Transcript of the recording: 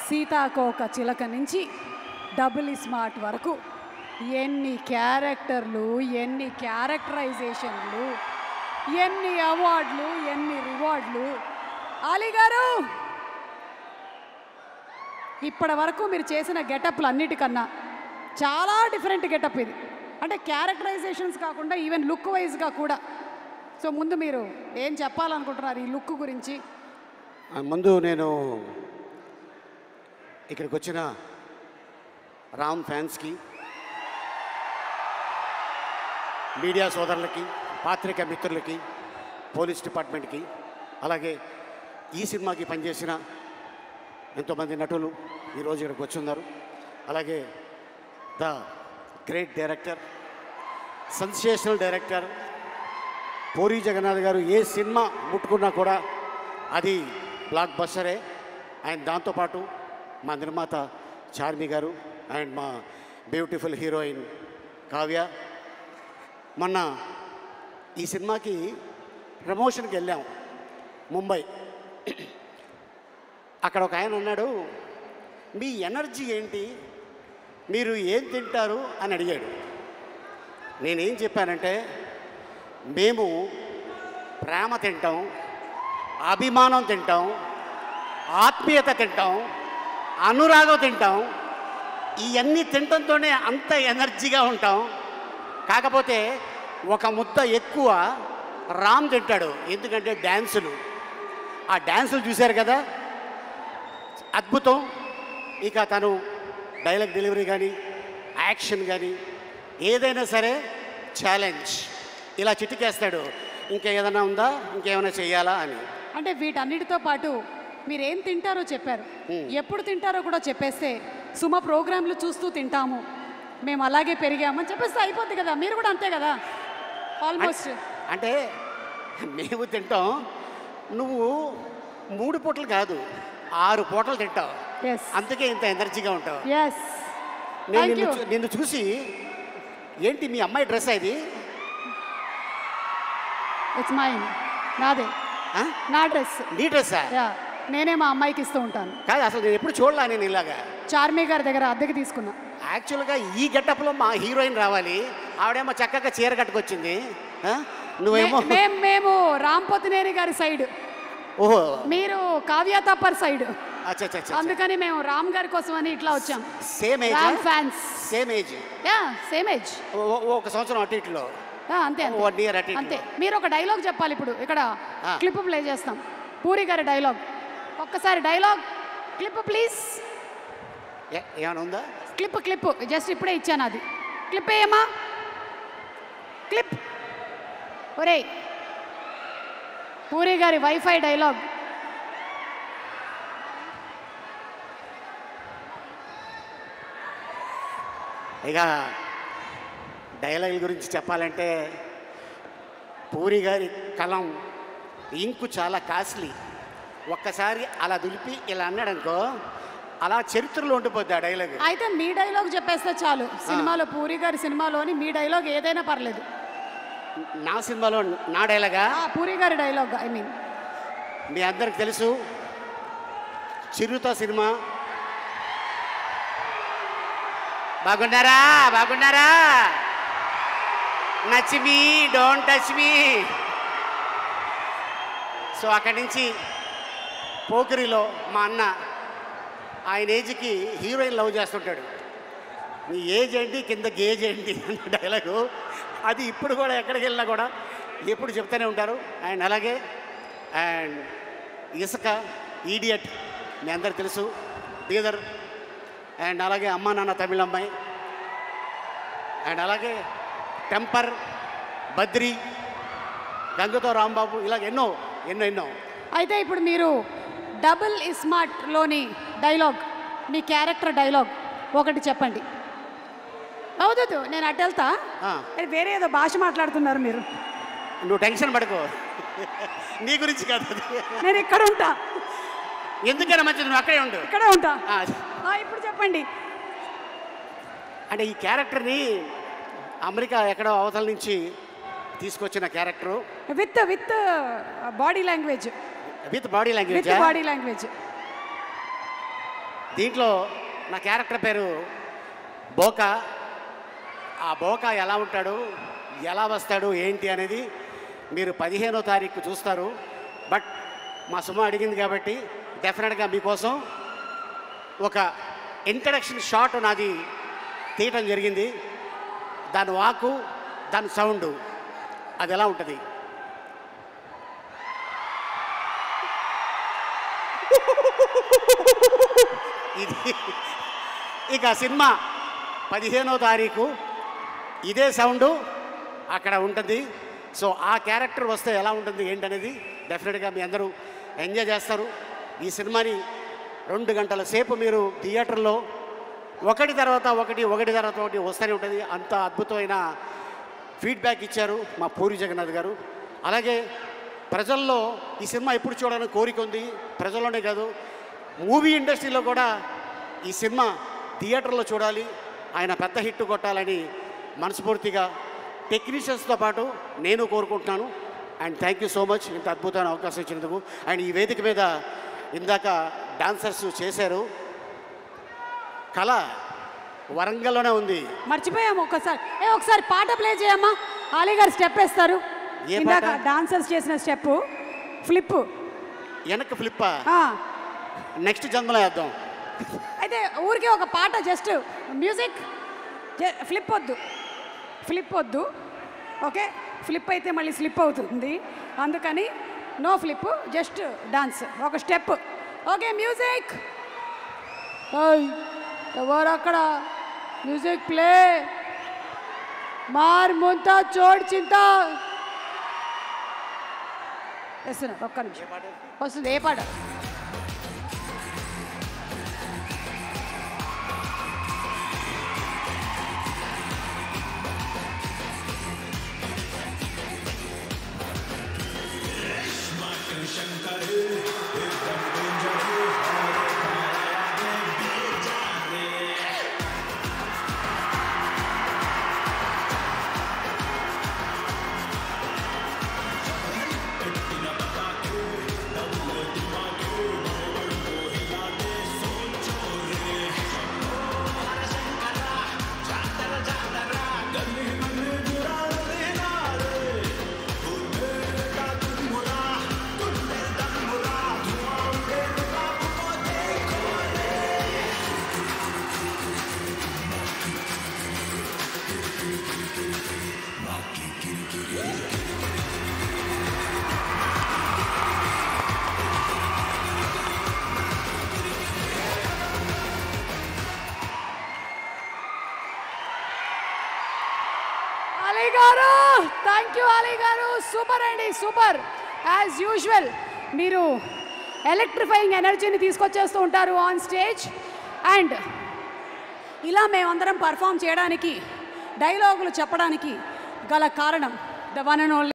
సీతాకోక చిలక నుంచి డబుల్ స్మార్ట్ వరకు ఎన్ని క్యారెక్టర్లు, ఎన్ని క్యారెక్టరైజేషన్లు, ఎన్ని అవార్డులు, ఎన్ని రివార్డులు. అలీ గారు, ఇప్పటి వరకు మీరు చేసిన గెటప్లు అన్నిటికన్నా చాలా డిఫరెంట్ గెటప్ ఇది. అంటే క్యారెక్టరైజేషన్స్ కాకుండా ఈవెన్ లుక్ వైజ్గా కూడా. సో ముందు మీరు ఏం చెప్పాలనుకుంటున్నారు ఈ లుక్ గురించి? ముందు నేను ఇక్కడికి వచ్చిన రామ్ ఫ్యాన్స్కి, మీడియా సోదరులకి, పాత్రికా మిత్రులకి, పోలీస్ డిపార్ట్మెంట్కి, అలాగే ఈ సినిమాకి పనిచేసిన ఎంతోమంది నటులు ఈరోజు ఇక్కడికి వచ్చున్నారు. అలాగే the great director, sensational director Puri Jagannadh గారు ఏ సినిమా ముట్టుకున్నా కూడా అది బ్లాక్ బస్టరే. అండ్ దాంతోపాటు మా నిర్మాత చార్మి గారు అండ్ మా బ్యూటిఫుల్ హీరోయిన్ కావ్య. మొన్న ఈ సినిమాకి ప్రమోషన్కి వెళ్ళాం ముంబై. అక్కడ ఒక ఆయన అన్నాడు, మీ ఎనర్జీ ఏంటి, మీరు ఏం తింటారు అని అడిగాడు. నేనేం చెప్పానంటే, మేము ప్రేమ తింటాం, అభిమానం తింటాం, ఆత్మీయత తింటాం, అనురాగం తింటాం. ఇవన్నీ తినడంతోనే అంత ఎనర్జీగా ఉంటాం. కాకపోతే ఒక ముద్ద ఎక్కువ రామ్ తింటాడు, ఎందుకంటే డ్యాన్సులు. ఆ డ్యాన్సులు చూశారు కదా, అద్భుతం. ఇక తను డైలాగ్ డెలివరీ కానీ, యాక్షన్ కానీ ఏదైనా సరే ఛాలెంజ్. ఇలా చిటికేస్తాడు, ఇంకేదైనా ఉందా, ఇంకేమైనా చేయాలా అని. అంటే వీటన్నిటితో పాటు మీరు ఏం తింటారో చెప్పారు, ఎప్పుడు తింటారో కూడా చెప్పేస్తే సుమ ప్రోగ్రాంలు చూస్తూ తింటాము, మేము అలాగే పెరిగామని చెప్పేస్తే అయిపోద్ది కదా. మీరు కూడా అంతే కదా ఆల్మోస్ట్. అంటే మేము తింటాం, నువ్వు 3 పూటలు కాదు 6 పూటలు తింటావు, అందుకే ఇంత ఎనర్జీగా ఉంటావు. నేను నిన్ను చూసి, ఏంటి మీ అమ్మాయి డ్రెస్ ఇది? ఇట్స్ మైన్, నాదే, నా డ్రెస్. నీ డ్రెస్సా? నేనే మా అమ్మాయికి ఇస్తూ ఉంటాను. కాదు, అసలు నేను ఎప్పుడు చూడలా నేను ఇలాగా. చార్మి గారి దగ్గర అద్దెకి తీసుకున్నా. యాక్చువల్గా ఈ గెటప్లో మా హీరోయిన్ రావాలి, ఆవిడేమో చక్కగా చీర కట్టుకొచ్చింది, నువ్వేమో మేము రాంపోతినేని గారి సైడ్, ఓహో మీరు కావ్య తప్పర్ సైడ్. అందుకని మేము రామ్ గారి కోసం అని ఇట్లా వచ్చాం. Same age fans, same age, same age, ఒక సంవత్సరం అటు ఇట్లో అంతే అంతే. మీరు ఒక డైలాగ్ చెప్పాలి. ఇప్పుడు ఇక్కడ క్లిప్ ప్లే చేస్తాం, పూరి గారి డైలాగ్. ఒక్కసారి డైలాగ్ క్లిప్ ప్లీజ్. ఏమైనా ఉందా? క్లిప్ జస్ట్ ఇప్పుడే ఇచ్చాను, అది క్లిప్ ఏమా క్లిప్. ఒరే పూరి గారి వైఫై డైలాగ్. ఇక డైలాగుల గురించి చెప్పాలంటే, పూరి గారి కలం ఇంకు చాలా కాస్ట్లీ. ఒక్కసారి అలా దులిపి ఇలా అన్నాడు అనుకో, అలా చరిత్రలో ఉండిపోద్ది ఆ డైలాగ్. అయితే మీ డైలాగ్ చెప్పేస్తే చాలు. సినిమాలో, పూరి గారి సినిమాలోని మీ డైలాగ్ ఏదైనా పర్లేదు. నా సినిమాలో నా డైలాగా? పూరి గారి డైలాగ్. ఐ మీన్ మీ అందరికి తెలుసు, చిరుత సినిమా. బాగున్నారా, బాగున్నారా, నచ్ me don't touch me. So అక్కడి నుంచి పోకిరిలో మా అన్న, ఆయన ఏజ్కి హీరోయిన్ లవ్ చేస్తుంటాడు. నీ ఏజ్ ఏంటి, కింద గేజ్ ఏంటి అన్న డైలాగు. అది ఇప్పుడు కూడా ఎక్కడికి వెళ్ళినా కూడా ఎప్పుడు చెప్తూనే ఉంటారు. అండ్ అలాగే అండ్ ఇసుక, ఈడియట్ మీ అందరికి తెలుసు, బీదర్. అండ్ అలాగే అమ్మా నాన్న తమిళ అమ్మాయి. అండ్ అలాగే టెంపర్, బద్రి, గంగతో రాంబాబు, ఇలాగ ఎన్నో ఎన్నో ఎన్నో. అయితే ఇప్పుడు మీరు డబుల్ స్మార్ట్లోని డైలాగ్, మీ క్యారెక్టర్ డైలాగ్ ఒకటి చెప్పండి. అవుతుంది, నేను అటు వెళ్తా. వేరే ఏదో భాష మాట్లాడుతున్నారు మీరు. నువ్వు టెన్షన్ పడుకో, నీ గురించి కాదు, నేను ఇక్కడ ఉంటా. ఎందుకైనా మంచిది, నువ్వు అక్కడే ఉండు. ఇక్కడే ఉంటా. ఇప్పుడు చెప్పండి. అంటే ఈ క్యారెక్టర్ని అమెరికా ఎక్కడో అవతల నుంచి తీసుకొచ్చిన character. With body language. With body language. Body language. దీంట్లో నా క్యారెక్టర్ పేరు బోకా. ఆ బోకా ఎలా ఉంటాడు, ఎలా వస్తాడు, ఏంటి అనేది మీరు 15వ తారీఖు చూస్తారు. బట్ మా సుమ అడిగింది కాబట్టి డెఫినెట్గా మీకోసం ఒక ఇంట్రడక్షన్ షాట్ నాది తీయటం జరిగింది. దాని వాకు, దాని సౌండ్ అది ఎలా ఉంటుంది. ఇది ఇక సినిమా 15వ తారీఖు ఇదే సౌండు అక్కడ ఉంటుంది. సో ఆ క్యారెక్టర్ వస్తే ఎలా ఉంటుంది ఏంటనేది డెఫినెట్గా మీ అందరూ ఎంజాయ్ చేస్తారు. ఈ సినిమాని 2 గంటల సేపు మీరు థియేటర్లో ఒకటి తర్వాత ఒకటి వస్తూనే ఉంటుంది. అంత అద్భుతమైన ఫీడ్బ్యాక్ ఇచ్చారు మా పూరి జగన్నాథ్ గారు. అలాగే ప్రజల్లో ఈ సినిమా ఎప్పుడు చూడాలని కోరిక ఉంది. ప్రజల్లోనే కాదు, మూవీ ఇండస్ట్రీలో కూడా ఈ సినిమా థియేటర్లో చూడాలి, ఆయన పెద్ద హిట్ కొట్టాలని మనస్ఫూర్తిగా టెక్నీషియన్స్తో పాటు నేను కోరుకుంటున్నాను. And thank you so much ఇంత అద్భుతమైన అవకాశం ఇచ్చినందుకు. అండ్ ఈ వేదిక మీద ఇందాక డాన్సర్స్ చేశారు. కళ వరంగల్లోనే ఉంది. మర్చిపోయాము ఒకసారి పాట ప్లే చేయమ్మా. ఆలీ గారు స్టెప్ వేస్తారు. ఇందాక డాన్సర్స్ చేసిన స్టెప్ ఫ్లిప్, వెనక్కి ఫ్లిప్పా? నెక్స్ట్ జన్మలో వేద్దాం. అయితే ఊరికే ఒక పాట, జస్ట్ మ్యూజిక్, ఫ్లిప్ వద్దు. ఓకే, ఫ్లిప్ అయితే మళ్ళీ స్లిప్ అవుతుంది, అందుకని నో ఫ్లిప్, జస్ట్ డాన్స్, ఒక స్టెప్. Okay, music. ఎవరు అక్కడ? Music play. మార్ ముంతా చోడ్ చింతా వేస్తున్నా. ఒక్క నిమిషం వస్తుంది. ఏ పాట? అలీ గారు, థ్యాంక్ యూ అలీ గారు. సూపర్ అండి, సూపర్. యాజ్ యూజువల్ మీరు ఎలక్ట్రిఫైయింగ్ ఎనర్జీని తీసుకొచ్చేస్తూ ఉంటారు ఆన్ స్టేజ్. అండ్ ఇలా మేమందరం పర్ఫామ్ చేయడానికి, డైలాగులు చెప్పడానికి గల కారణం ద వన్ అండ్ ఓన్లీ